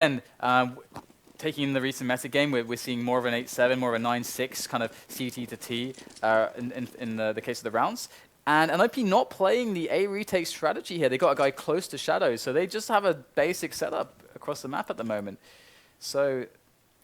And taking the recent meta game, we're seeing more of an 8-7, more of a 9-6 kind of CT to T in the case of the rounds. And NIP not playing the A retake strategy here. They got a guy close to Shadow, so they just have a basic setup across the map at the moment. So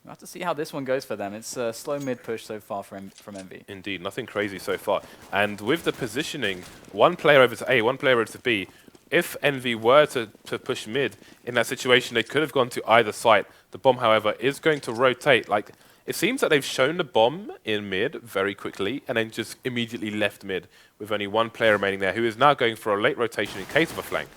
we'll have to see how this one goes for them. It's a slow mid push so far from EnVy. Indeed, nothing crazy so far. And with the positioning, one player over to A, one player over to B, if EnVy were to push mid, in that situation they could have gone to either site. The bomb, however, is going to rotate. Like, it seems that they've shown the bomb in mid very quickly and then just immediately left mid with only one player remaining there, who is now going for a late rotation in case of a flank.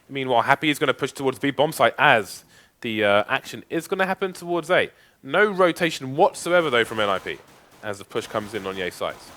Meanwhile, Happy is going to push towards B bomb site as the action is going to happen towards A. No rotation whatsoever, though, from NIP as the push comes in on the A sites.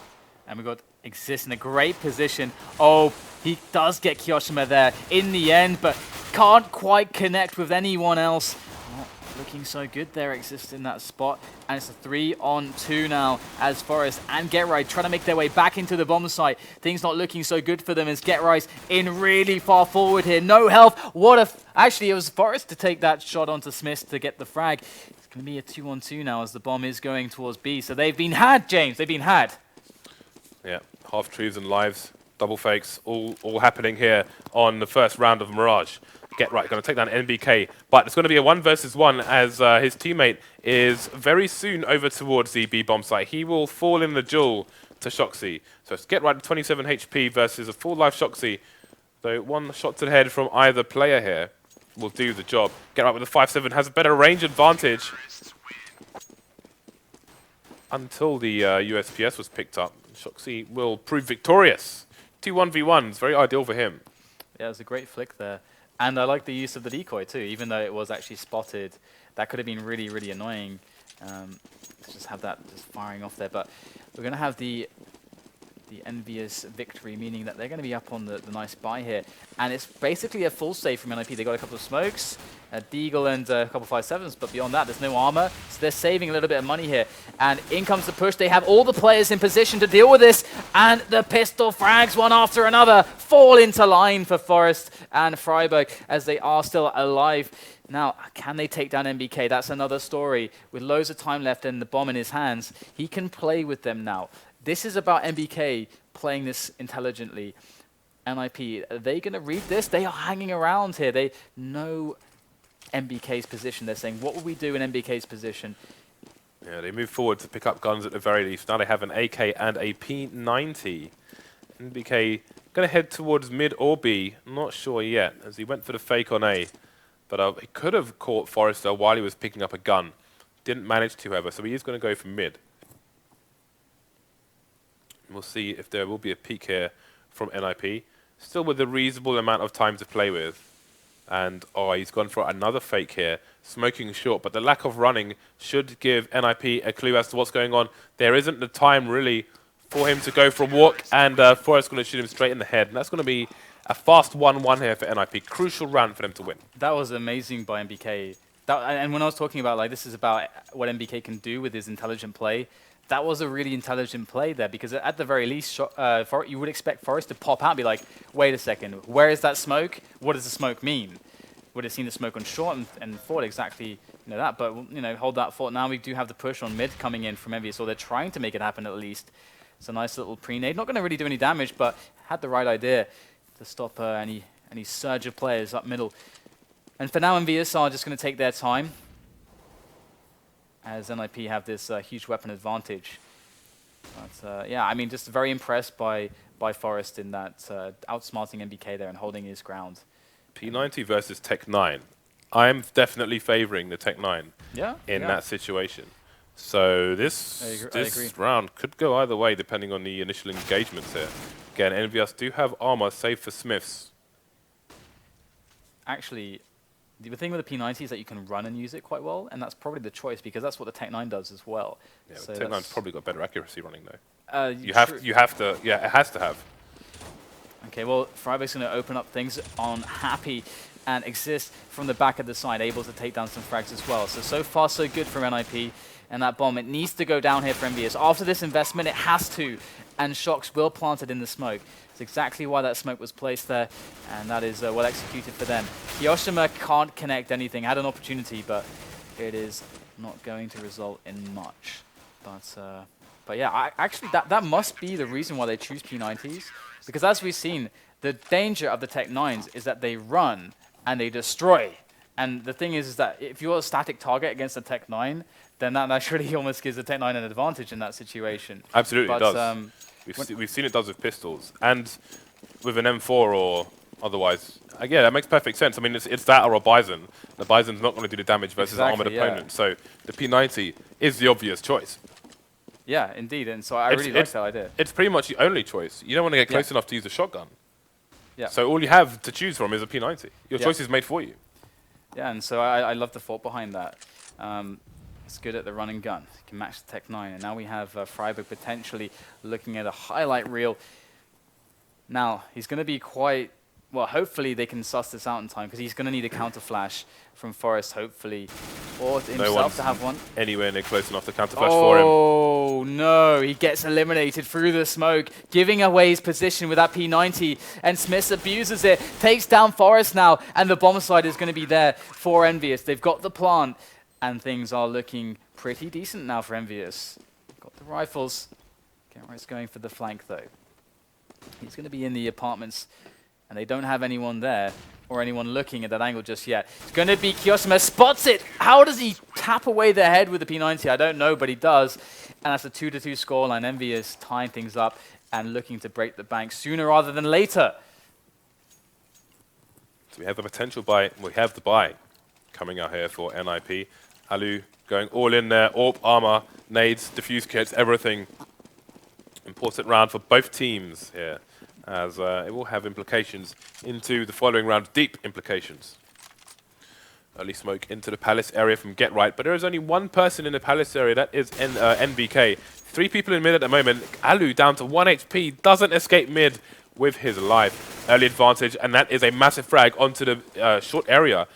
And we've got Exist in a great position. Oh, he does get Kyoshima there in the end, but can't quite connect with anyone else. Not looking so good there, Exist in that spot. And it's a 3-on-2 now as Forest and GetRight trying to make their way back into the bomb site. Things not looking so good for them as GetRight in really far forward here. No health. What a... Actually, it was Forest to take that shot onto Smith to get the frag. It's going to be a 2-on-2 now as the bomb is going towards B. So they've been had, James. They've been had. Yeah, half-truths and lives, double fakes, all happening here on the first round of Mirage. GetRight going to take down NBK, but it's going to be a 1 versus 1 as his teammate is very soon over towards the B bomb site. He will fall in the duel to Shoxy. So it's GetRight 27 HP versus a full life Shoxy. So one shot to the head from either player here will do the job. GetRight with the 5-7 has a better range advantage until the USPS was picked up. Shoxy will prove victorious. 2 1v1s, very ideal for him. Yeah, it was a great flick there. And I like the use of the decoy too, even though it was actually spotted. That could have been really, really annoying to just have that just firing off there. But we're going to have the EnVyUs victory, meaning that they're going to be up on the nice buy here. And it's basically a full save from NIP. They got a couple of smokes, a Deagle and a couple of 5-7s, but beyond that, there's no armor. So they're saving a little bit of money here. And in comes the push. They have all the players in position to deal with this. And the pistol frags one after another fall into line for Forest and Freiburg as they are still alive. Now, can they take down NBK? That's another story. With loads of time left and the bomb in his hands, he can play with them now. This is about NBK playing this intelligently. NIP, are they going to read this? They are hanging around here. They know NBK's position. They're saying, what will we do in NBK's position? Yeah, they move forward to pick up guns at the very least. Now they have an AK and a P90. NBK going to head towards mid or B. Not sure yet, as he went for the fake on A. But he could have caught Forrester while he was picking up a gun. Didn't manage to, however, so he is going to go for mid. We'll see if there will be a peek here from NIP. Still with a reasonable amount of time to play with. And, oh, he's gone for another fake here. Smoking short, but the lack of running should give NIP a clue as to what's going on. There isn't the time, really, for him to go for a walk, and Forrest's going to shoot him straight in the head. And that's going to be a fast 1-1 here for NIP. Crucial round for them to win. That was amazing by NBK. And when I was talking about, like, this is about what NBK can do with his intelligent play, that was a really intelligent play there, because at the very least, you would expect Forrest to pop out and be like, wait a second, where is that smoke? What does the smoke mean? Would have seen the smoke on short and thought exactly that, but hold that thought. Now we do have the push on mid coming in from EnVy, so they're trying to make it happen at least. It's a nice little pre-nade, not going to really do any damage, but had the right idea to stop any surge of players up middle. And for now, EnVyUs are just going to take their time, as NIP have this huge weapon advantage. But yeah, I mean, just very impressed by Forrest in that outsmarting NBK there and holding his ground. P90 versus Tech 9. I'm definitely favoring the Tech 9 in that situation. So this round could go either way depending on the initial engagements here. Again, EnVyUs do have armor, save for Smiths. Actually, the thing with the P90 is that you can run and use it quite well, and that's probably the choice because that's what the Tech 9 does as well. Yeah, so Tech 9's probably got better accuracy running though. You have to, yeah, it has to have. Okay, well, Freiburg's going to open up things on Happy. and Exist from the back of the side, able to take down some frags as well. So far so good from NIP, and that bomb, it needs to go down here for EnVyUs. After this investment, it has to, and Shocks will plant it in the smoke. It's exactly why that smoke was placed there, and that is well executed for them. Hiroshima can't connect anything, had an opportunity, but it is not going to result in much. But yeah, actually that must be the reason why they choose P90s, because as we've seen, the danger of the Tech 9s is that they run and they destroy. And the thing is that if you're a static target against a Tech 9, then that naturally almost gives the Tech 9 an advantage in that situation. Absolutely, it does. We've seen it does with pistols. And with an M4 or otherwise, yeah, that makes perfect sense. I mean, it's that or a Bison. The Bison's not going to do the damage versus an armored opponent. So the P90 is the obvious choice. Yeah, indeed. And so I really like that idea. It's pretty much the only choice. You don't want to get close enough to use a shotgun. Yeah. So all you have to choose from is a P90. Your choice is made for you. Yeah, and so I love the thought behind that. It's good at the run and gun. You can match the Tech 9. And now we have Freiburg potentially looking at a highlight reel. Now, he's going to be quite... Well, hopefully they can suss this out in time, because he's going to need a counter flash from Forest, hopefully, or himself to have one. Anywhere near close enough to counter flash for him. Oh no, he gets eliminated through the smoke, giving away his position with that P90, and Smith abuses it, takes down Forest now, and the bomb side is going to be there for EnVyUs. They've got the plant, and things are looking pretty decent now for EnVyUs. Got the rifles. Genright's going for the flank though. He's going to be in the apartments, and they don't have anyone there or anyone looking at that angle just yet. It's going to be Kiyoshima, spots it! How does he tap away the head with the P90? I don't know, but he does. And that's a 2-2 scoreline. EnVyUs tying things up and looking to break the bank sooner rather than later. So we have the potential buy, we have the buy coming out here for NIP. Alu going all in there, AWP, armor, nades, diffuse kits, everything. Important round for both teams here, as it will have implications into the following round, deep implications. Early smoke into the Palace area from Get Right, but there is only one person in the Palace area, that is NBK. 3 people in mid at the moment. Alu down to 1 HP, doesn't escape mid with his life. Early advantage, and that is a massive frag onto the short area.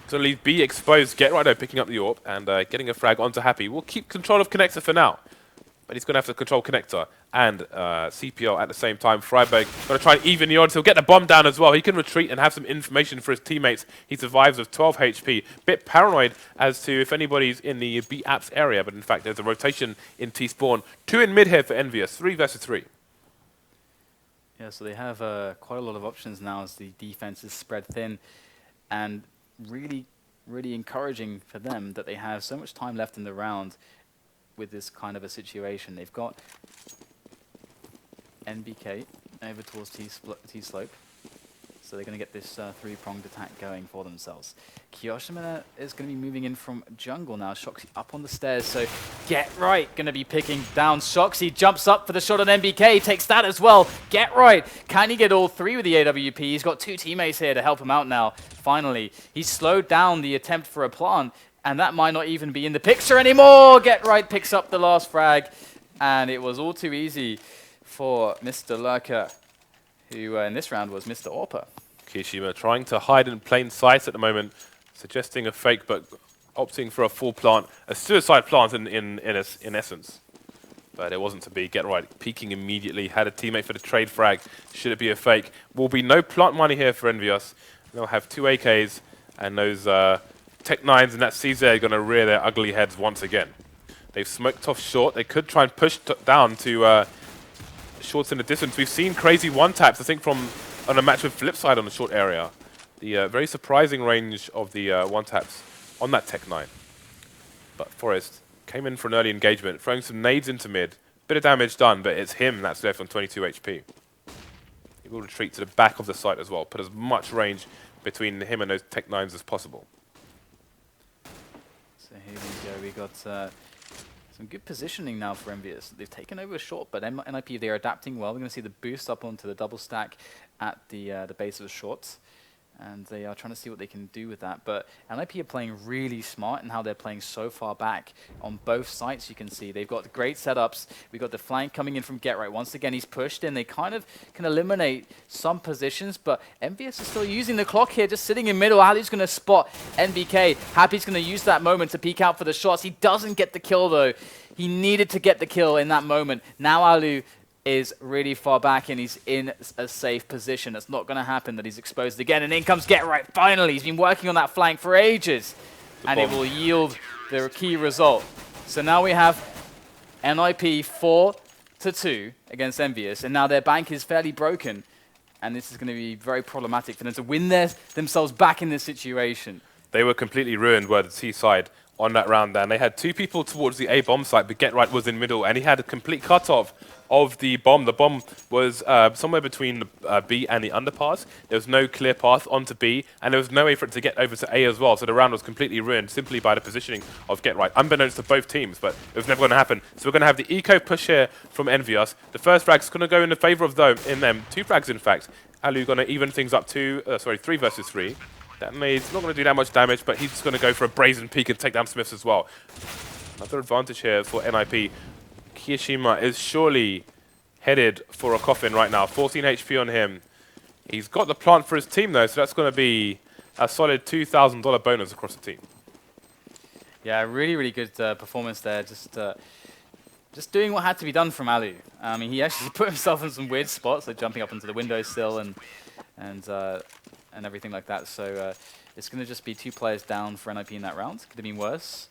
So leave B exposed. Get Right though picking up the AWP and getting a frag onto Happy. We'll keep control of Connector for now, but he's going to have to control Connector and CPL at the same time. Freiburg going to try and even the odds. He'll get the bomb down as well. He can retreat and have some information for his teammates. He survives with 12 HP. Bit paranoid as to if anybody's in the B apps area, but in fact there's a rotation in T-spawn. 2 in mid here for EnVyUs, 3 versus 3. Yeah, so they have quite a lot of options now as the defense is spread thin, and really, really encouraging for them that they have so much time left in the round with this kind of a situation. They've got NBK over towards T-slope, so they're going to get this 3-pronged attack going for themselves. Kiyoshima is going to be moving in from jungle now. Shoxy up on the stairs, so Get Right going to be picking down Shoxy. Jumps up for the shot on NBK, takes that as well. Get Right, can he get all 3 with the AWP? He's got 2 teammates here to help him out now. Finally, he slowed down the attempt for a plant, and that might not even be in the picture anymore. Get Right picks up the last frag, and it was all too easy for Mr. Lurker, who in this round was Mr. Orpa. Kishima trying to hide in plain sight at the moment, suggesting a fake, but opting for a full plant, a suicide plant in essence. But it wasn't to be. Get Right peeking immediately, had a teammate for the trade frag. Should it be a fake? Will be no plant money here for EnVyUs. They'll have 2 AKs, and those Tech 9s and that CZ are going to rear their ugly heads once again. They've smoked off short. They could try and push down to shorts in the distance. We've seen crazy one-taps, I think, from on a match with Flipside on the short area. The very surprising range of the one-taps on that Tech 9. But Forest came in for an early engagement, throwing some nades into mid. Bit of damage done, but it's him that's left on 22 HP. He will retreat to the back of the site as well, put as much range between him and those Tech 9s as possible. So here we go. We got some good positioning now for EnVyUs. They've taken over a short, but NIP, they're adapting well. We're going to see the boost up onto the double stack at the base of the shorts. And they are trying to see what they can do with that. But NIP are playing really smart in how they're playing so far back on both sites. You can see they've got great setups. We've got the flank coming in from GetRight. Once again, he's pushed in. They kind of can eliminate some positions, but EnVyUs is still using the clock here, just sitting in middle. Alu's going to spot NBK. Happy's going to use that moment to peek out for the shots. He doesn't get the kill, though. He needed to get the kill in that moment. Now Alu is really far back and he's in a safe position. It's not going to happen that he's exposed again. And in comes GetRight finally. He's been working on that flank for ages. And it will yield the key result. So now we have NIP 4-2 against EnVyUs. And now their bank is fairly broken. And this is going to be very problematic for them to win themselves back in this situation. They were completely ruined were the T side on that round there. And they had two people towards the A bomb site, but GetRight was in middle. And he had a complete cutoff of the bomb. The bomb was somewhere between the B and the underpass. There was no clear path onto B, and there was no way for it to get over to A as well. So the round was completely ruined simply by the positioning of GetRight, unbeknownst to both teams, but it was never going to happen. So we're going to have the eco push here from EnVyUs. The first frag's going to go in the favor of them. Two frags, in fact. Alu going to even things up to 3 versus 3. That made's not going to do that much damage, but he's just going to go for a brazen peek and take down Smiths as well. Another advantage here for NIP. Kiyashima is surely headed for a coffin right now. 14 HP on him. He's got the plant for his team, though, so that's going to be a solid $2,000 bonus across the team. Yeah, really, really good performance there. Just doing what had to be done from Alu. I mean, he actually put himself in some weird spots, like jumping up onto the windowsill and everything like that. So it's going to just be 2 players down for NIP in that round. Could have been worse.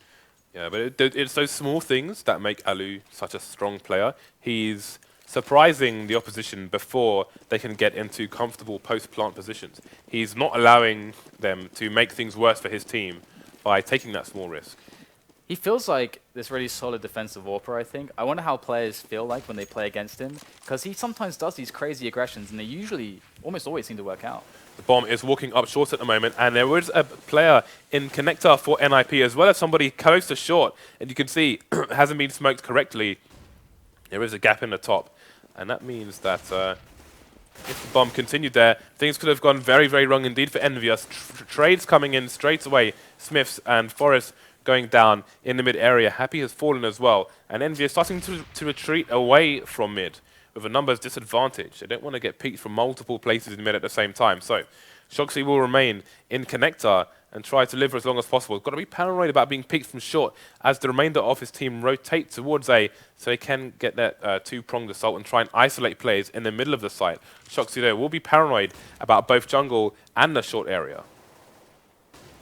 Yeah, but it's those small things that make Alu such a strong player. He's surprising the opposition before they can get into comfortable post-plant positions. He's not allowing them to make things worse for his team by taking that small risk. He feels like this really solid defensive AWPer, I think. I wonder how players feel like when they play against him, because he sometimes does these crazy aggressions, and they usually, almost always seem to work out. The bomb is walking up short at the moment, and there was a player in connector for NIP, as well as somebody close to short, and you can see hasn't been smoked correctly. There is a gap in the top, and that means that if the bomb continued there, things could have gone very, very wrong indeed for EnVyUs. Trades coming in straight away. Smiths and Forrest going down in the mid area. Happy has fallen as well, and EnVyUs starting to retreat away from mid with a numbers disadvantage. They don't want to get peeked from multiple places in mid at the same time. So Shoxy will remain in connector and try to live for as long as possible. Got to be paranoid about being peeked from short as the remainder of his team rotate towards A, so he can get that two-pronged assault and try and isolate players in the middle of the site. Shoxy, though, will be paranoid about both jungle and the short area.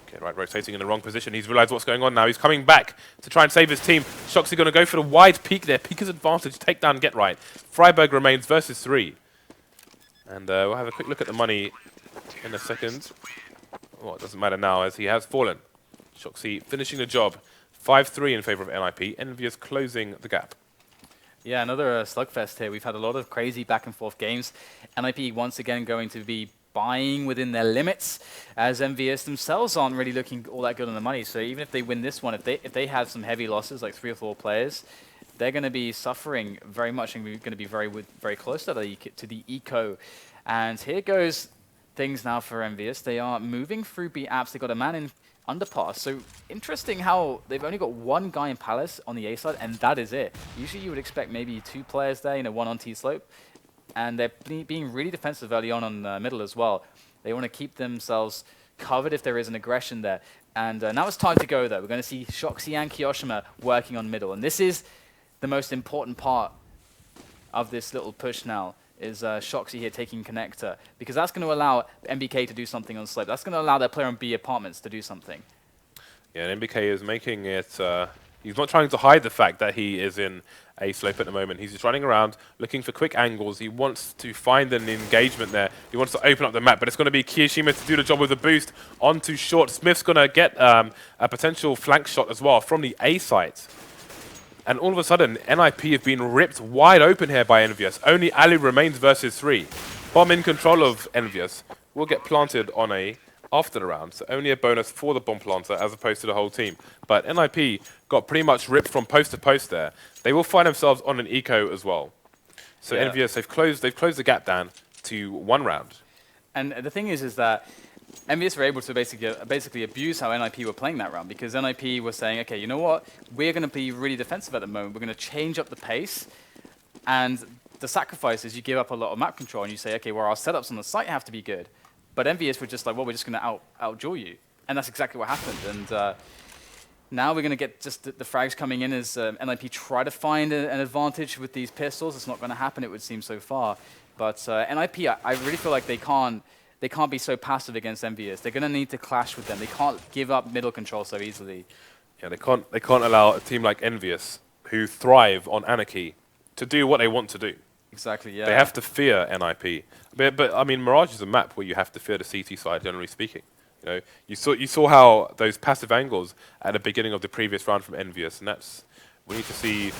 Okay, right, rotating in the wrong position. He's realized what's going on now. He's coming back to try and save his team. Shoxy going to go for the wide peek there. Peek his advantage, take down GetRight. Freiburg remains versus 3. And we'll have a quick look at the money in a second. Well, it doesn't matter now as he has fallen. Shoxy finishing the job. 5-3 in favor of NIP. EnVyUs closing the gap. Yeah, another slugfest here. We've had a lot of crazy back and forth games. NIP once again going to be buying within their limits, as EnVyUs themselves aren't really looking all that good on the money. So even if they win this one, if they have some heavy losses, like 3 or 4 players, they're going to be suffering very much and going to be very close to the eco. And here goes things now for EnVyUs. They are moving through B apps. They've got a man in underpass. So interesting how they've only got 1 guy in Palace on the A side, and that is it. Usually you would expect maybe 2 players there, 1 on T slope. And they're being really defensive early on middle as well. They want to keep themselves covered if there is an aggression there. And now it's time to go, though. We're going to see Shoxy and Kiyashima working on middle. And this is the most important part of this little push now, is Shoxy here taking connector. Because that's going to allow MBK to do something on slope. That's going to allow their player on B apartments to do something. Yeah, and MBK is making it... he's not trying to hide the fact that he is in A slope at the moment. He's just running around, looking for quick angles. He wants to find an engagement there. He wants to open up the map, but it's going to be Kiyashima to do the job with a boost onto short. Smith's going to get a potential flank shot as well from the A site. And all of a sudden, NIP have been ripped wide open here by EnVyUs. Only Alu remains versus 3. Bomb in control of EnVyUs will get planted on A after the round, so only a bonus for the bomb planter as opposed to the whole team. But NIP got pretty much ripped from post to post there. They will find themselves on an eco as well. So yeah. EnVyUs, they've closed the gap down to 1 round. And the thing is that EnVyUs were able to basically abuse how NIP were playing that round, because NIP was saying, okay, you know what? We're going to be really defensive at the moment. We're going to change up the pace. And the sacrifice is you give up a lot of map control and you say, okay, well, our setups on the site have to be good. But EnVyUs were just like, well, we're just going to outduel you. And that's exactly what happened. And now we're going to get just the frags coming in as NIP try to find an advantage with these pistols. It's not going to happen, it would seem, so far. But NIP, I really feel like they can't be so passive against EnVyUs. They're going to need to clash with them. They can't give up middle control so easily. Yeah, they can't allow a team like EnVyUs, who thrive on anarchy, to do what they want to do. Exactly, yeah. They have to fear NIP. But I mean, Mirage is a map where you have to fear the CT side, generally speaking. You know, you saw how those passive angles at the beginning of the previous round from EnVyUs, and we need to see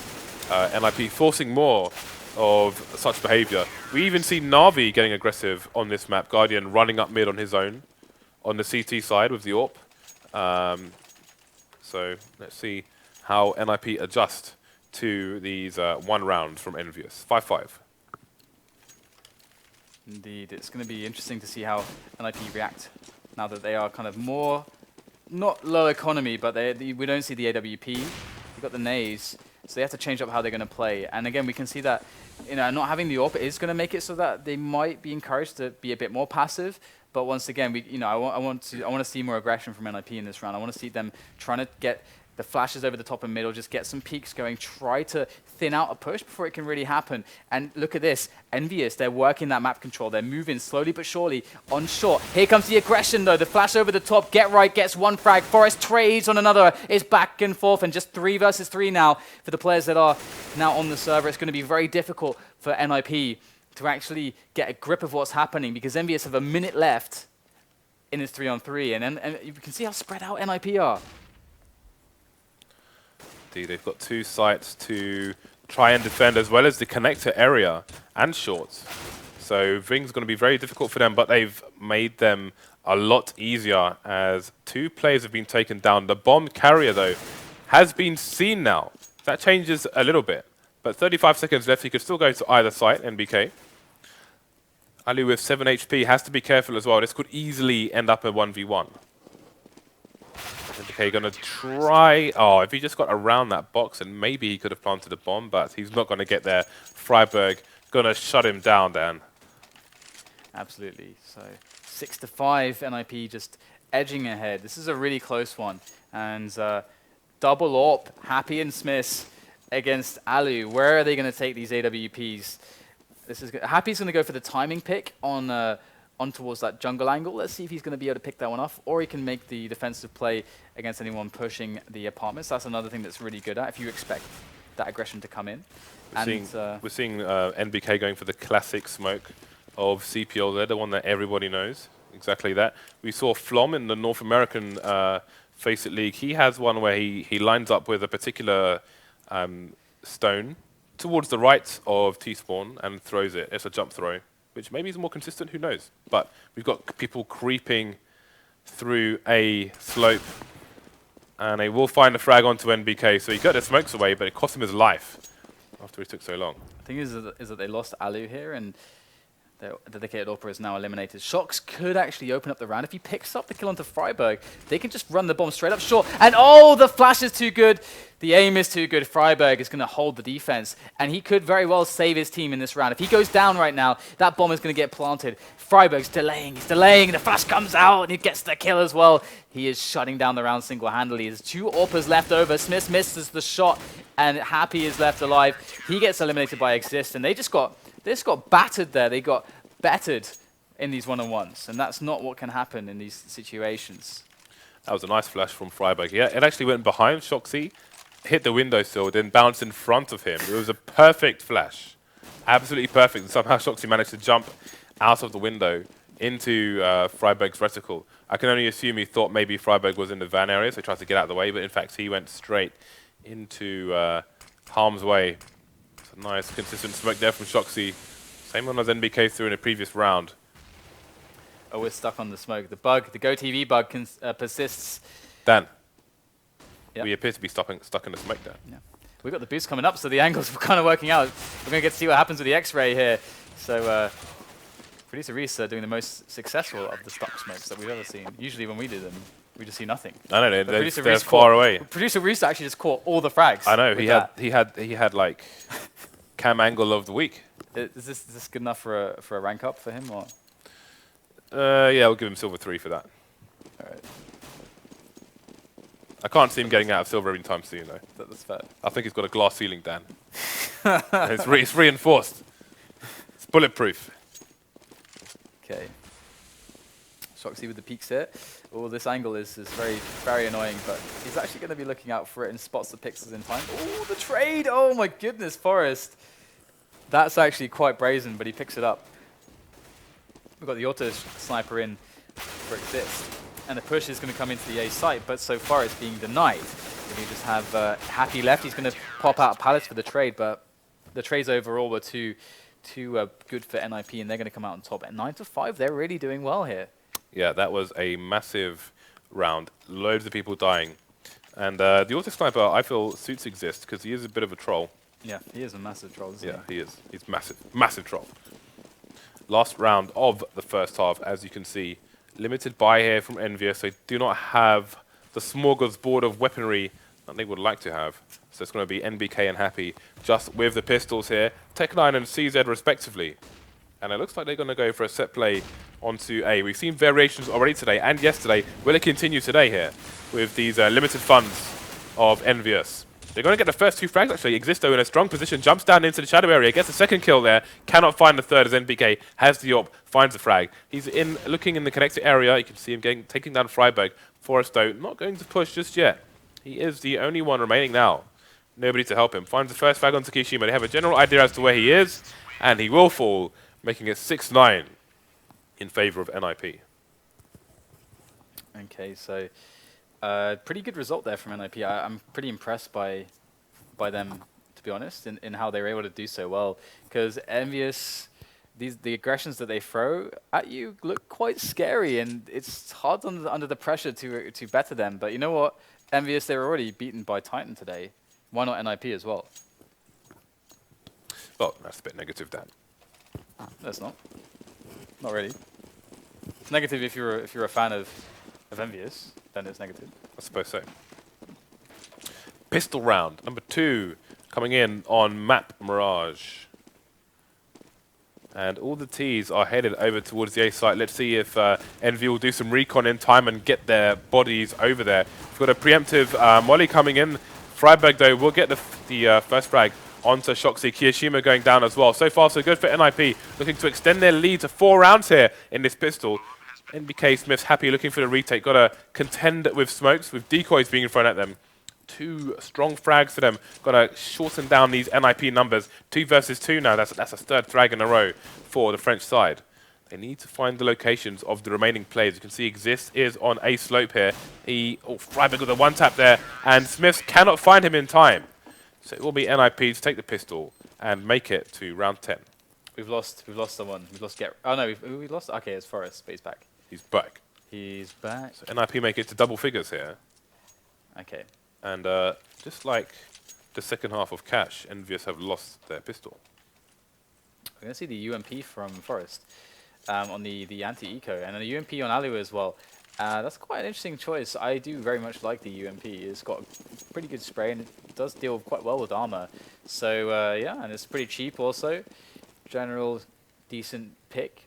NIP forcing more of such behavior. We even see Na'Vi getting aggressive on this map. Guardian running up mid on his own on the CT side with the AWP. So let's see how NIP adjust to these one round from EnVyUs. 5-5. Indeed, it's going to be interesting to see how NIP react now that they are kind of more, not low economy, but we don't see the AWP. You've got the Nays, so they have to change up how they're going to play. And again, we can see that not having the AWP is going to make it so that they might be encouraged to be a bit more passive. But once again, I want to see more aggression from NIP in this round. I want to see them trying to get the flashes over the top and middle, just get some peaks going, try to thin out a push before it can really happen. And look at this, EnVyUs, they're working that map control. They're moving slowly but surely on short. Here comes the aggression though, the flash over the top, Get Right gets one frag, Forest trades on another. It's back and forth, and just 3 versus 3 now for the players that are now on the server. It's going to be very difficult for NIP to actually get a grip of what's happening, because EnVyUs have a minute left in this 3-on-3, and you can see how spread out NIP are. They've got 2 sites to try and defend, as well as the connector area and shorts. So Ving's going to be very difficult for them, but they've made them a lot easier as 2 players have been taken down. The bomb carrier, though, has been seen now. That changes a little bit. But 35 seconds left, he could still go to either site, NBK. Ali with 7 HP has to be careful as well. This could easily end up a 1v1. NBK going to try... Oh, if he just got around that box, and maybe he could have planted a bomb, but he's not going to get there. Freiburg going to shut him down, Dan. Absolutely. So 6-5, NIP just edging ahead. This is a really close one. And double AWP, Happy and Smiths against Alu. Where are they going to take these AWPs? Happy's going to go for the timing pick on towards that jungle angle. Let's see if he's going to be able to pick that one off, or he can make the defensive play against anyone pushing the apartments. That's another thing that's really good at, if you expect that aggression to come in. We're seeing NBK going for the classic smoke of CPL there, the one that everybody knows. Exactly that. We saw Flom in the North American Faceit League. He has one where he lines up with a particular stone towards the right of T-spawn and throws it. It's a jump throw, which maybe is more consistent, who knows. But we've got people creeping through a slope, and they will find a frag onto NBK. So he got the smokes away, but it cost him his life after he took so long. The thing is that they lost Alu here, and the dedicated AWPer is now eliminated. Shox could actually open up the round. If he picks up the kill onto Freiburg, they can just run the bomb straight up short. And oh, the flash is too good. The aim is too good. Freiburg is going to hold the defense, and he could very well save his team in this round. If he goes down right now, that bomb is going to get planted. Freiburg's delaying. He's delaying. The flash comes out, and he gets the kill as well. He is shutting down the round single-handedly. There's 2 AWPers left over. Smith misses the shot, and Happy is left alive. He gets eliminated by Exist, and they just got battered there. They got battered in these one-on-ones, and that's not what can happen in these situations. That was a nice flash from Freiburg. Yeah, it actually went behind Shoxy, hit the windowsill, then bounced in front of him. It was a perfect flash. Absolutely perfect. And somehow Shoxy managed to jump out of the window into Freiburg's reticle. I can only assume he thought maybe Freiburg was in the van area, so he tried to get out of the way, but in fact he went straight into harm's way. It's a nice, consistent smoke there from Shoxy. Same one as NBK threw in a previous round. Oh, we're stuck on the smoke. The bug, the GoTV bug persists. Dan, yep. We appear to be stuck in the smoke there. Yeah. We've got the boost coming up, so the angles are kind of working out. We're going to get to see what happens with the X-ray here. So Producer Reese doing the most successful of the stock smokes that we've ever seen. Usually when we do them, we just see nothing. I know But they're far away. Producer Reese actually just caught all the frags. I know he he had like cam angle of the week. Is this good enough for a rank up for him or? Yeah, I'll give him silver 3 for that. All right, I can't see him getting out of silver anytime soon though. that's fair. I think he's got a glass ceiling, Dan. It's reinforced. It's bulletproof. Okay. Shoxy with the peaks here. Oh, this angle is very, very annoying, but he's actually going to be looking out for it and spots the pixels in time. Oh, the trade! Oh my goodness, Forest. That's actually quite brazen, but he picks it up. We've got the auto sniper in for Exist, and the push is going to come into the A site, but so far it's being denied. If you just have Happy left, he's going to pop out Palace for the trade, but the trades overall were too good for NIP, and they're going to come out on top. At 9-5, they're really doing well here. Yeah, that was a massive round. Loads of people dying. And the auto sniper, I feel, suits Exist because he is a bit of a troll. Yeah, he is a massive troll, isn't he? Yeah, he is. He's massive. Massive troll. Last round of the first half, as you can see. Limited buy here from EnVyUs. They do not have the smorgasbord of weaponry that they would like to have. So it's going to be NBK and Happy just with the pistols here. Tech9 and CZ respectively. And it looks like they're going to go for a set play onto A. We've seen variations already today and yesterday. Will it continue today here with these limited funds of EnVyUs? They're going to get the first 2 frags, actually. Existo in a strong position, jumps down into the shadow area, gets the second kill there, cannot find the third as NBK has the AWP, finds the frag. He's looking in the connector area. You can see him taking down Freiburg. Forrest, though, not going to push just yet. He is the only one remaining now. Nobody to help him. Finds the first frag onto Kishima. They have a general idea as to where he is, and he will fall, making it 6-9 in favor of NIP. Okay, so pretty good result there from NIP. I'm pretty impressed by them, to be honest, in how they were able to do so well. Because EnVyUs, the aggressions that they throw at you look quite scary, and it's hard under the pressure to better them. But you know what? EnVyUs, they were already beaten by Titan today. Why not NIP as well? Well, that's a bit negative, Dan. No, it's not. Not really. It's negative if you're a fan of EnVyUs, then it's negative. I suppose so. Pistol round, number 2, coming in on map Mirage. And all the Ts are headed over towards the A site. Let's see if EnVy will do some recon in time and get their bodies over there. We've got a preemptive molly coming in. Freiburg, though, will get the first frag onto Shoxy. Kiyashima going down as well. So far, so good for NIP. Looking to extend their lead to 4 rounds here in this pistol. NBK Smith's Happy looking for the retake. Got to contend with smokes, with decoys being thrown at them. 2 strong frags for them. Got to shorten down these NIP numbers. 2 versus 2 now. That's a third frag in a row for the French side. They need to find the locations of the remaining players. You can see Exist is on A slope here. Freiburg with a 1-tap there, and Smiths cannot find him in time. So it will be NIP to take the pistol and make it to round 10. We've lost someone. We've lost Oh no, we lost. Okay, it's Forrest, but he's back. He's back. He's back. So NIP make it to double figures here. Okay. And just like the second half of Cash, EnVyUs have lost their pistol. We're going to see the UMP from Forrest on the anti-eco, and then the UMP on Alu as well. That's quite an interesting choice. I do very much like the UMP. It's got a pretty good spray, and it does deal quite well with armor. So yeah, and it's pretty cheap also. General decent pick.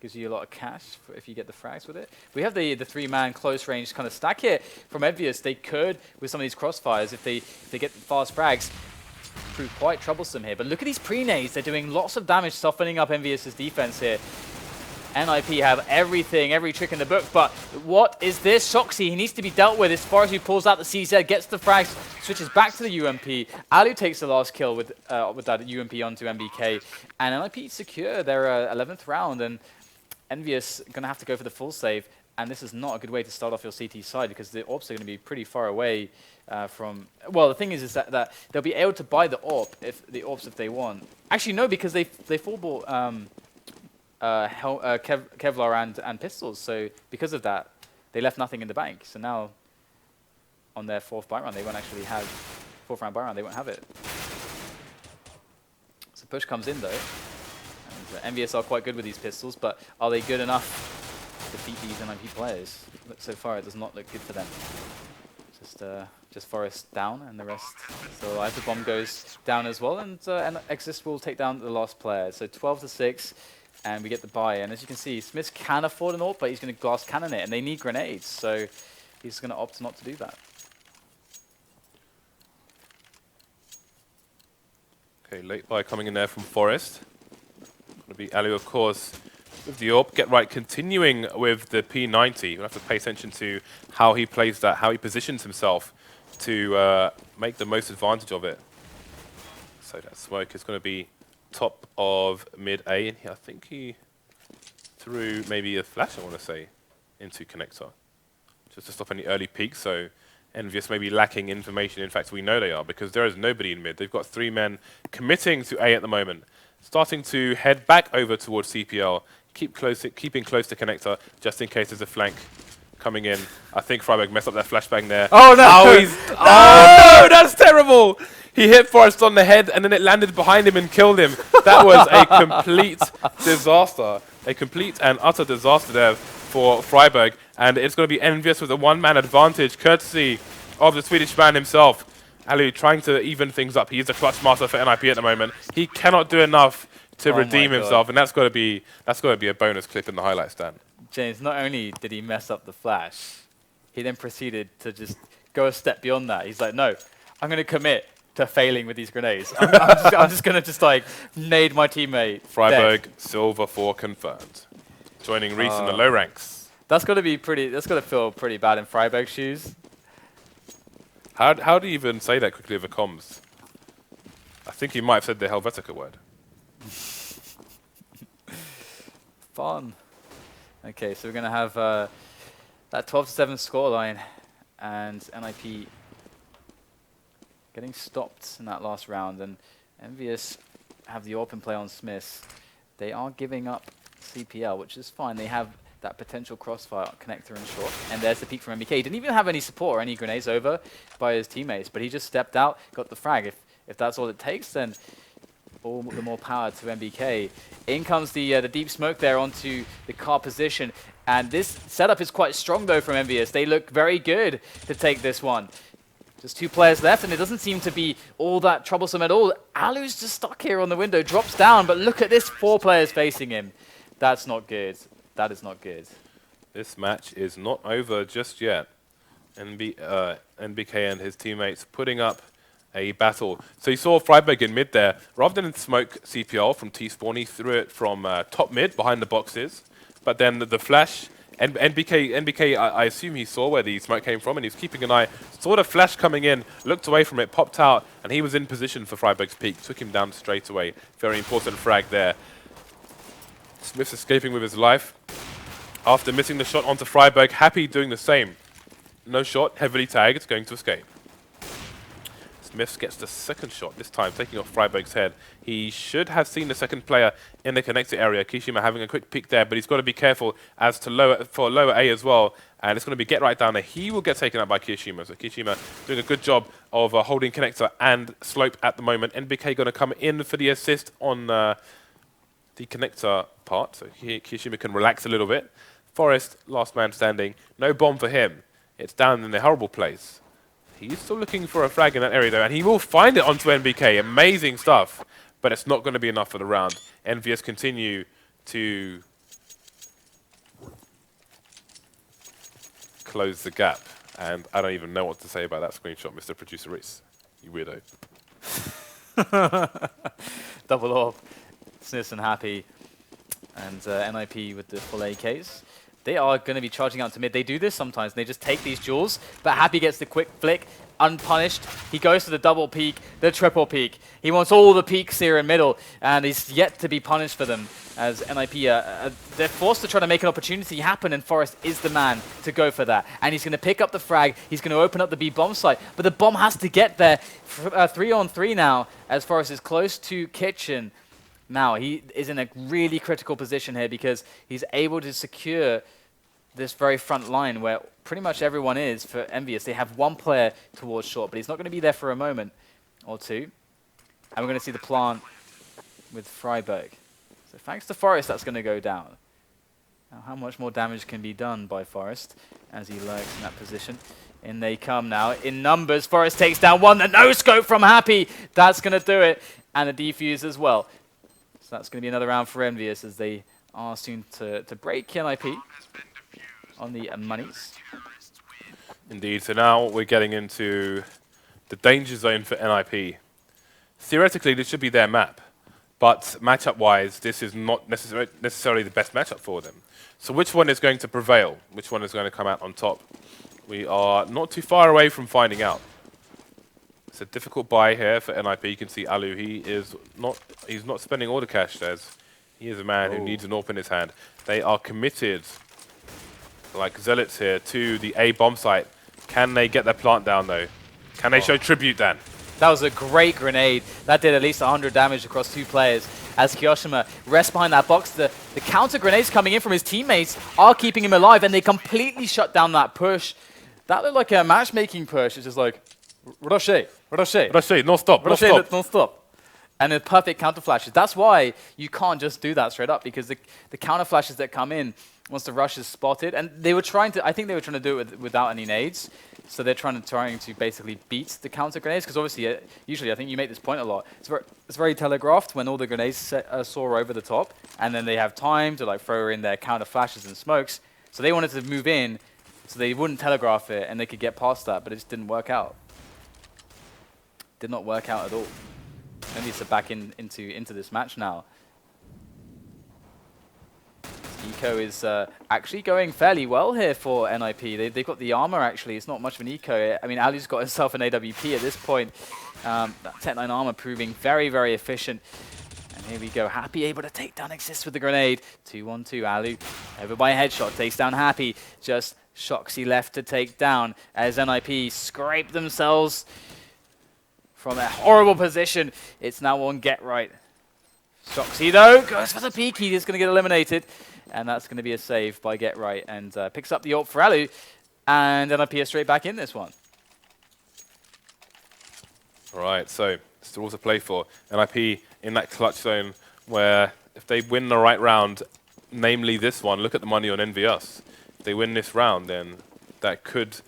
Gives you a lot of cash if you get the frags with it. We have the 3-man close range kind of stack here from EnVyUs. They could, with some of these crossfires, if they get fast frags, prove quite troublesome here. But look at these pre-nades. They're doing lots of damage, softening up EnVyUs' defense here. NIP have everything, every trick in the book, but what is this? Shoxy, he needs to be dealt with as far as he pulls out the CZ, gets the frags, switches back to the UMP. Alu takes the last kill with that UMP onto MBK, and NIP secure their 11th round, and EnVyUs going to have to go for the full save, and this is not a good way to start off your CT side because the AWPs are going to be pretty far away from... Well, the thing is that they'll be able to buy the AWPs if they want. Actually, no, because they full bought Kevlar and pistols, so because of that, they left nothing in the bank. So now, on their 4th buy round, they won't actually have... 4th round buy round, they won't have it. So push comes in, though. And EnVyUs are quite good with these pistols, but are they good enough to defeat these NIP players? Look, so far, it does not look good for them. Just Forest down, and the rest still alive. The bomb goes down as well, and Exist will take down the last player. So 12-6, and we get the buy. And as you can see, Smith can afford an ult, but he's going to glass cannon it, and they need grenades, so he's going to opt not to do that. Okay, late buy coming in there from Forest. Going to be Alu, of course, with the AWP. Get right, continuing with the P90. We'll have to pay attention to how he plays that, how he positions himself to make the most advantage of it. So that smoke is going to be top of mid A, and I think he threw maybe a flash, I want to say, into connector, just to stop any early peaks. So EnVyUs may be lacking information. In fact, we know they are, because there is nobody in mid. They've got 3 men committing to A at the moment. Starting to head back over towards CPL, keeping close to connector, just in case there's a flank coming in. I think Freiburg messed up that flashbang there. Oh no! Oh no, that's terrible! He hit Forrest on the head, and then it landed behind him and killed him. That was a complete disaster. A complete and utter disaster there for Freiburg. And it's going to be EnVyUs with a 1-man advantage, courtesy of the Swedish man himself. Alu trying to even things up. He is a clutch master for NIP at the moment. He cannot do enough to redeem himself, and that's got to be a bonus clip in the highlight stand. James, not only did he mess up the flash, he then proceeded to just go a step beyond that. He's like, no, I'm going to commit to failing with these grenades. I'm just going to just like nade my teammate. Freiburg dead. silver 4 confirmed. Joining Reese in the low ranks. That's got to feel pretty bad in Freiburg's shoes. How do you even say that quickly over comms? I think you might have said the Helvetica word. Fun. Okay, so we're going to have that 12-7 scoreline, and NIP getting stopped in that last round, and EnVyUs have the open play on Smiths. They are giving up CPL, which is fine. They have that potential crossfire connector and short, and there's the peek from MBK. He didn't even have any support or any grenades over by his teammates, but he just stepped out, got the frag. If that's all it takes, then all the more power to MBK. In comes the deep smoke there onto the car position, and this setup is quite strong though from EnVyUs. They look very good to take this one. Just 2 players left, and it doesn't seem to be all that troublesome at all. Alu's just stuck here on the window, drops down, but look at this, 4 players facing him. That's not good. That is not good. This match is not over just yet. NBK and his teammates putting up a battle. So you saw Freiburg in mid there. Rather than smoke CPL from T-spawn, he threw it from top mid behind the boxes. But then the flash, NBK, I assume he saw where the smoke came from, and he was keeping an eye. Saw the flash coming in, looked away from it, popped out, and he was in position for Freiburg's peak. Took him down straight away. Very important frag there. Smith's escaping with his life after missing the shot onto Freiburg. Happy doing the same. No shot, heavily tagged, going to escape. Smiths gets the second shot, this time taking off Freiburg's head. He should have seen the second player in the connector area. Kishima having a quick peek there, but he's got to be careful as to lower A as well. And it's going to be get right down there. He will get taken out by Kishima. So Kishima doing a good job of holding connector and slope at the moment. NBK going to come in for the assist on the connector part, so Kishima can relax a little bit. Forrest, last man standing. No bomb for him. It's down in a horrible place. He's still looking for a frag in that area though, and he will find it onto NBK. Amazing stuff, but it's not going to be enough for the round. EnVyUs continue to close the gap, and I don't even know what to say about that screenshot, Mr. Producer Reese. You weirdo. Double off. Smiths and Happy, and NIP with the full AKs. They are going to be charging out to mid. They do this sometimes. They just take these jewels, but Happy gets the quick flick, unpunished. He goes to the double peek, the triple peek. He wants all the peaks here in middle, and he's yet to be punished for them. As NIP, they're forced to try to make an opportunity happen, and Forrest is the man to go for that. And he's going to pick up the frag. He's going to open up the B bomb site, but the bomb has to get there. 3-on-3 now, as Forrest is close to Kitchen. Now, he is in a really critical position here because he's able to secure this very front line where pretty much everyone is for EnVyUs. They have 1 player towards short, but he's not going to be there for a moment or 2. And we're going to see the plant with Freiburg. So thanks to Forest, that's going to go down. Now, how much more damage can be done by Forest as he lurks in that position? In they come now. In numbers, Forest takes down one. The no-scope from Happy. That's going to do it. And a defuse as well. So that's going to be another round for EnVyUs as they are soon to break NIP on the monies. Indeed. So now we're getting into the danger zone for NIP. Theoretically, this should be their map. But matchup-wise, this is not necessarily the best matchup for them. So which one is going to prevail? Which one is going to come out on top? We are not too far away from finding out. It's a difficult buy here for NIP. You can see Alu. He's not spending all the cash. He is a man who needs an AWP in his hand. They are committed, like zealots here, to the A bomb site. Can they get their plant down though? Can they show tribute, Dan? That was a great grenade. That did at least 100 damage across 2 players. As Kiyoshima rests behind that box, the counter grenades coming in from his teammates are keeping him alive, and they completely shut down that push. That looked like a matchmaking push. It's just like, Rocher, No stop, no stop. no stop. And the perfect counter flashes. That's why you can't just do that straight up, because the counter flashes that come in once the rush is spotted, and they were trying to, I think they were trying to do it without any nades. So they're trying to basically beat the counter grenades, because obviously, usually I think you make this point a lot. It's very telegraphed when all the grenades soar over the top, and then they have time to like throw in their counter flashes and smokes. So they wanted to move in, so they wouldn't telegraph it, and they could get past that, but it just didn't work out. Did not work out at all. Maybe it's back into this match now. Eco is actually going fairly well here for NIP. They've got the armor, actually. It's not much of an eco. I mean, Ali's got himself an AWP at this point. That Tech 9 armor proving very, very efficient. And here we go. Happy able to take down Exist with the grenade. 2-1-2. Alu over by a headshot. Takes down Happy. Just Shoxy left to take down as NIP scrape themselves from a horrible position. It's now on Get Right. Shoxy, though, goes for the peek. He is going to get eliminated. And that's going to be a save by Get Right, and picks up the ult for Alu, and NIP are straight back in this one. All right, so still to play for. NIP in that clutch zone where if they win the right round, namely this one, look at the money on EnVyUs. If they win this round, then that could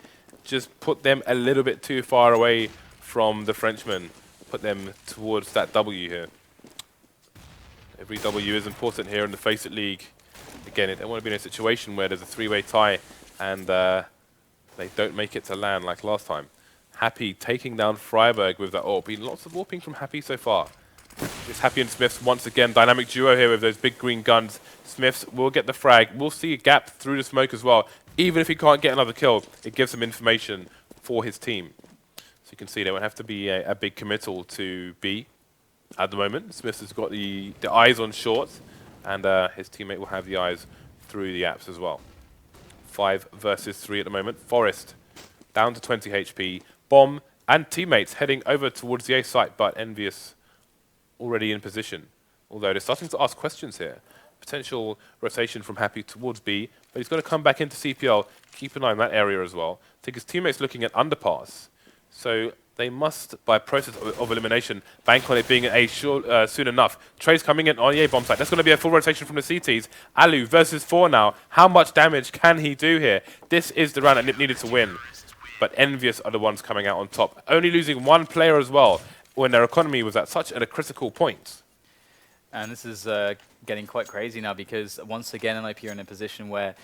just put them a little bit too far away from the Frenchmen, put them towards that W here. Every W is important here in the Faceit League. Again, they don't want to be in a situation where there's a 3-way tie and they don't make it to land like last time. Happy taking down Freiburg with that AWP. Been lots of AWPing from Happy so far. It's Happy and Smiths once again. Dynamic duo here with those big green guns. Smiths will get the frag. We'll see a gap through the smoke as well. Even if he can't get another kill, it gives him information for his team. So you can see they won't have to be a big committal to B at the moment. Smiths has got the eyes on short. And his teammate will have the eyes through the apps as well. 5 versus 3 at the moment. Forest down to 20 HP. Bomb and teammates heading over towards the A site, but EnVyUs already in position. Although they're starting to ask questions here. Potential rotation from Happy towards B, but he's got to come back into CPL. Keep an eye on that area as well. I think his teammates looking at underpass. So they must, by process of elimination, bank on it being an A soon enough. Trey's coming in on the A bomb site. That's going to be a full rotation from the CTs. Alu versus 4 now. How much damage can he do here? This is the round that Nip needed to win. But EnVyUs are the ones coming out on top. Only losing 1 player as well when their economy was at such a critical point. And this is getting quite crazy now, because once again NIP are in a position where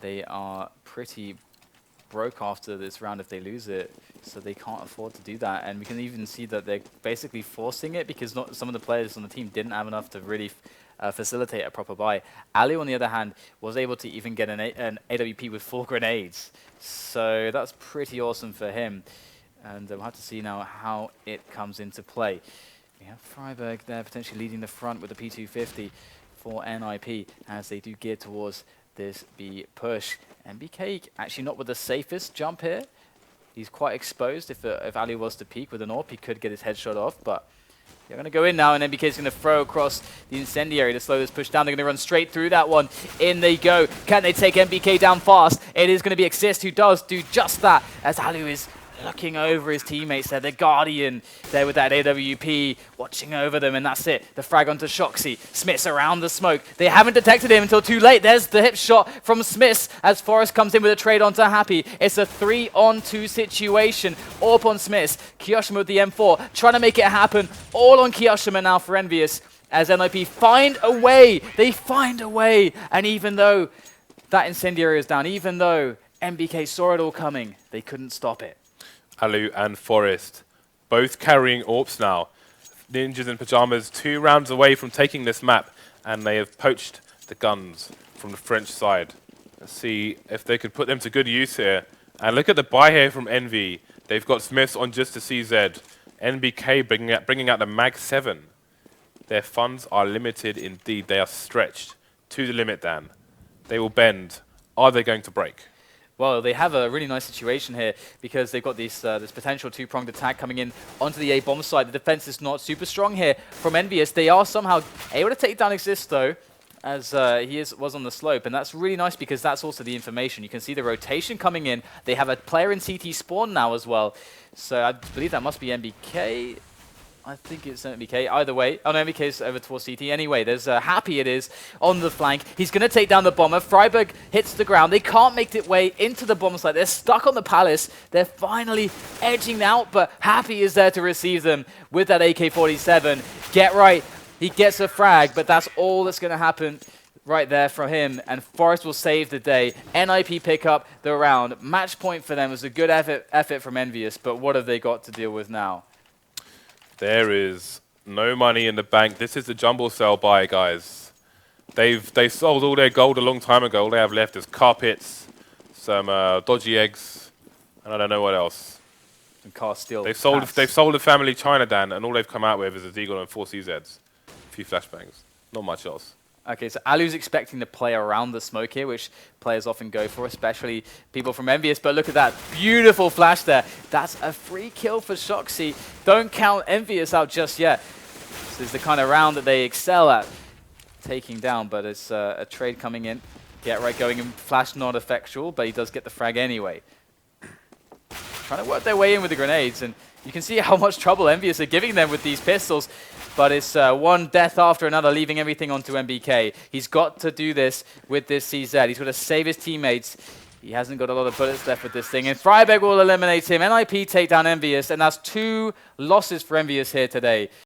they are pretty broke after this round if they lose it, so they can't afford to do that. And we can even see that they're basically forcing it, because some of the players on the team didn't have enough to really facilitate a proper buy. Ali, on the other hand, was able to even get an AWP with 4 grenades, so that's pretty awesome for him. And we'll have to see now how it comes into play. We have Freiburg there potentially leading the front with the P250 for NIP as they do gear towards this B push. MBK actually not with the safest jump here. He's quite exposed. If Ali was to peek with an AWP, he could get his headshot off, but they're going to go in now, and MBK is going to throw across the incendiary to slow this push down. They're going to run straight through that one. In they go. Can they take MBK down fast? It is going to be Exist who does do just that, as Alu is looking over his teammates there. The Guardian there with that AWP watching over them, and that's it. The frag onto Shoxy. Smith's around the smoke. They haven't detected him until too late. There's the hip shot from Smiths as Forrest comes in with a trade onto Happy. It's a 3-on-2 situation. All on Smiths. Kiyoshima with the M4 trying to make it happen. All on Kiyoshima now for EnVyUs as NIP find a way. They find a way. And even though that incendiary is down, even though MBK saw it all coming, they couldn't stop it. Alu and Forrest, both carrying AWPs now. Ninjas and Pyjamas 2 rounds away from taking this map, and they have poached the guns from the French side. Let's see if they could put them to good use here. And look at the buy here from Envy. They've got Smiths on just the CZ. NBK bringing out the Mag 7. Their funds are limited indeed. They are stretched to the limit, Dan. They will bend. Are they going to break? Well, they have a really nice situation here because they've got this potential two-pronged attack coming in onto the A-bomb side. The defense is not super strong here from EnVyUs. They are somehow able to take down Exist, though, as he was on the slope. And that's really nice because that's also the information. You can see the rotation coming in. They have a player in CT spawn now as well. So I believe that must be MBK. I think it's MBK. Either way. Oh, no, MBK's over towards CT. Anyway, there's Happy it is on the flank. He's going to take down the bomber. Freiburg hits the ground. They can't make their way into the bomb site. They're stuck on the palace. They're finally edging out, but Happy is there to receive them with that AK-47. Get right. He gets a frag, but that's all that's going to happen right there from him, and Forrest will save the day. NIP pick up the round. Match point for them was a good effort from EnVyUs, but what have they got to deal with now? There is no money in the bank. This is the jumble cell buy, guys. They sold all their gold a long time ago. All they have left is carpets, some dodgy eggs, and I don't know what else. And car steel. They've sold the family China, Dan, and all they've come out with is a Deagle and 4 CZs, a few flashbangs, not much else. Okay, so Alu's expecting to play around the smoke here, which players often go for, especially people from EnVyUs. But look at that beautiful flash there. That's a free kill for Shoxy. Don't count EnVyUs out just yet. This is the kind of round that they excel at taking down, but it's a trade coming in. Get right going in, flash not effectual, but he does get the frag anyway. Trying to work their way in with the grenades, and you can see how much trouble EnVyUs are giving them with these pistols. But it's one death after another, leaving everything onto MBK. He's got to do this with this CZ. He's got to save his teammates. He hasn't got a lot of bullets left with this thing. And Freiburg will eliminate him. NIP take down EnVyUs, and that's 2 losses for EnVyUs here today.